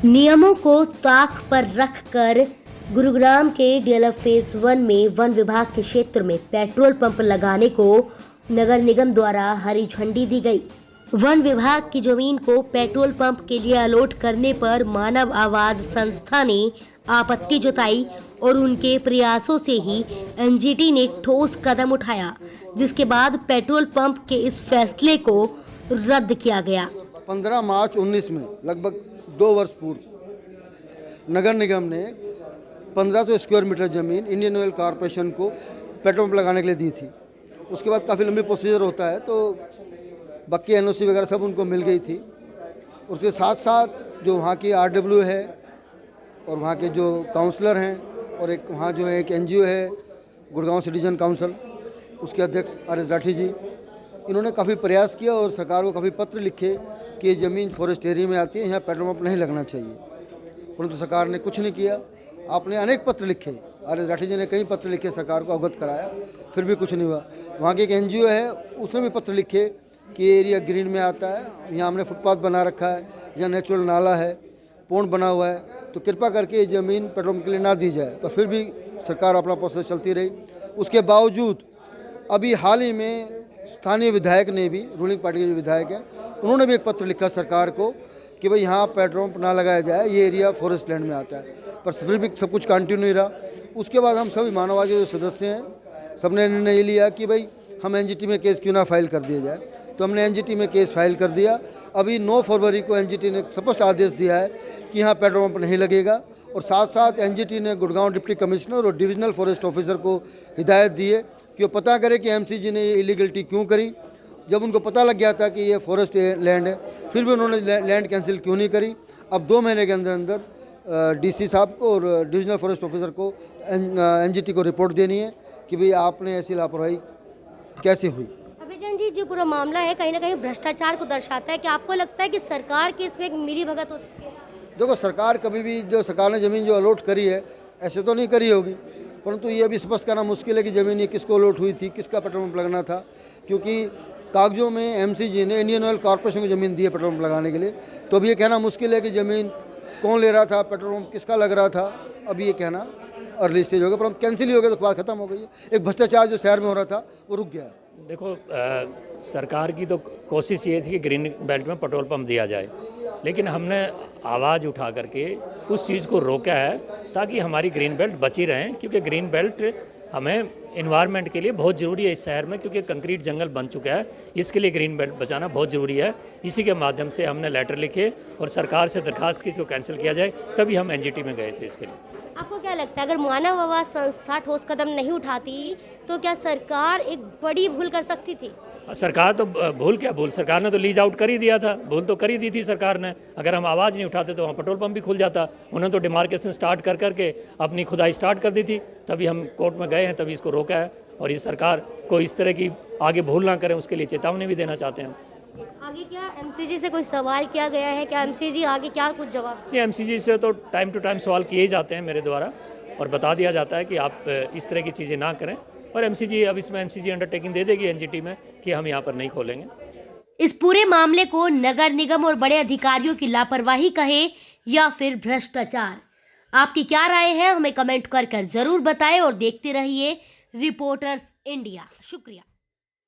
नियमों को ताक पर रखकर गुरुग्राम के डीएलएफ फेज 1 में वन विभाग के क्षेत्र में पेट्रोल पंप लगाने को नगर निगम द्वारा हरी झंडी दी गई। वन विभाग की जमीन को पेट्रोल पंप के लिए अलॉट करने पर मानव आवाज संस्था ने आपत्ति जताई और उनके प्रयासों से ही एनजीटी ने ठोस कदम उठाया, जिसके बाद पेट्रोल पंप के इस फैसले को रद्द किया गया। 15 मार्च 19 में लगभग 2 वर्ष पूर्व नगर निगम ने 1500 स्क्वायर मीटर ज़मीन इंडियन ऑयल कॉरपोरेशन को पेट्रोल पंप लगाने के लिए दी थी। उसके बाद काफ़ी लंबी प्रोसीजर होता है, तो बाकी एनओसी वगैरह सब उनको मिल गई थी। उसके साथ साथ जो वहाँ की आरडब्ल्यू है और वहाँ के जो काउंसलर हैं और एक वहाँ जो है एक एनजीओ है गुड़गांव सिटीजन काउंसिल, उसके अध्यक्ष आर.एस. राठी जी, इन्होंने काफ़ी प्रयास किया और सरकार को काफ़ी पत्र लिखे कि ये ज़मीन फॉरेस्ट एरिया में आती है, यहाँ पेट्रोल पंप नहीं लगना चाहिए, परंतु सरकार ने कुछ नहीं किया। आपने अनेक पत्र लिखे, आर.एस. राठी जी ने कई पत्र लिखे, सरकार को अवगत कराया, फिर भी कुछ नहीं हुआ। वहाँ के एक एनजीओ है, उसने भी पत्र लिखे कि ये एरिया ग्रीन में आता है, यहाँ हमने फुटपाथ बना रखा है, यहाँ नेचुरल नाला है, पौंड बना हुआ है, तो कृपा करके ये ज़मीन पेट्रोल पंप के लिए ना दी जाए। पर फिर भी सरकार अपना प्रोसेस चलती रही। उसके बावजूद अभी हाल ही में स्थानीय विधायक ने भी, रूलिंग पार्टी के जो विधायक हैं, उन्होंने भी एक पत्र लिखा सरकार को कि भाई यहाँ पेट्रोल पंप ना लगाया जाए, ये एरिया फॉरेस्ट लैंड में आता है, पर फिर भी सब कुछ कंटिन्यू नहीं रहा। उसके बाद हम सभी मानववाद के जो सदस्य हैं, सबने निर्णय ये लिया कि भाई हम एनजीटी में केस क्यों ना फाइल कर दिया जाए, तो हमने एनजीटी में केस फाइल कर दिया। अभी 9 फरवरी को एनजीटी ने स्पष्ट आदेश दिया है कि यहाँ पेट्रोल पंप नहीं लगेगा, और साथ साथ एनजीटी ने गुड़गांव डिप्टी कमिश्नर और डिविजनल फॉरेस्ट ऑफिसर को हिदायत दी है कि वो पता करे कि एमसीजी ने ये इलीगलिटी क्यों करी। जब उनको पता लग गया था कि ये फॉरेस्ट लैंड है, फिर भी उन्होंने लैंड कैंसिल क्यों नहीं करी। अब 2 महीने के अंदर अंदर डीसी साहब को और डिविजनल फॉरेस्ट ऑफिसर को एनजीटी को रिपोर्ट देनी है कि भाई आपने ऐसी लापरवाही कैसे हुई। अभिजन जी, जो पूरा मामला है कहीं ना कहीं भ्रष्टाचार को दर्शाता है। क्या आपको लगता है कि सरकार की इसमें एक मिली भगत हो सकती है? देखो, सरकार कभी भी, जो सरकार ने ज़मीन जो अलॉट करी है ऐसे तो नहीं करी होगी, परंतु ये अभी स्पष्ट करना मुश्किल है कि ज़मीन ये किसको अलॉट हुई थी, किसका पेट्रोल पंप लगना था, क्योंकि कागजों में एमसीजी ने इंडियन ऑयल कॉरपोरेशन को ज़मीन दी है पेट्रोल पंप लगाने के लिए। तो अभी ये कहना मुश्किल है कि ज़मीन कौन ले रहा था, पेट्रोल पंप किसका लग रहा था, अभी ये कहना अर्ली स्टेज हो गया। परंतु कैंसिल ही हो गया तो बात खत्म हो गई है। एक भ्रष्टाचार जो शहर में हो रहा था वो रुक गया। देखो, सरकार की तो कोशिश ये थी कि ग्रीन बेल्ट में पेट्रोल पंप दिया जाए, लेकिन हमने आवाज़ उठा करके उस चीज़ को रोका है ताकि हमारी ग्रीन बेल्ट बची रहें, क्योंकि ग्रीन बेल्ट हमें इन्वायरमेंट के लिए बहुत ज़रूरी है इस शहर में, क्योंकि कंक्रीट जंगल बन चुका है। इसके लिए ग्रीन बेल्ट बचाना बहुत ज़रूरी है। इसी के माध्यम से हमने लेटर लिखे और सरकार से दरखास्त की इसको कैंसिल किया जाए, तभी हम एनजीटी में गए थे इसके लिए। आपको क्या लगता है, अगर मानव आवाज संस्था ठोस कदम नहीं उठाती तो क्या सरकार एक बड़ी भूल कर सकती थी? सरकार तो भूल क्या भूल, सरकार ने तो लीज आउट कर ही दिया था, भूल तो कर ही दी थी सरकार ने। अगर हम आवाज़ नहीं उठाते तो वहाँ पेट्रोल पंप भी खुल जाता। उन्होंने तो डिमार्केशन स्टार्ट कर करके अपनी खुदाई स्टार्ट कर दी थी, तभी हम कोर्ट में गए हैं, तभी इसको रोका है। और इस सरकार को इस तरह की आगे भूल ना करें, उसके लिए चेतावनी भी देना चाहते हैं। आगे क्या एमसीजी से कोई सवाल किया गया है? क्या एमसीजी आगे क्या कुछ जवाब? ये एमसीजी से तो टाइम टू टाइम सवाल किए जाते हैं मेरे द्वारा, और बता दिया जाता है कि आप इस तरह की चीज़ें ना करें। और एमसीजी, अब इसमें एमसीजी अंडरटेकिंग दे देगी एनजीटी में कि हम यहाँ पर नहीं खोलेंगे। इस पूरे मामले को नगर निगम और बड़े अधिकारियों की लापरवाही कहे या फिर भ्रष्टाचार, आपकी क्या राय है? हमें कमेंट कर जरूर बताएं और देखते रहिए रिपोर्टर्स इंडिया। शुक्रिया।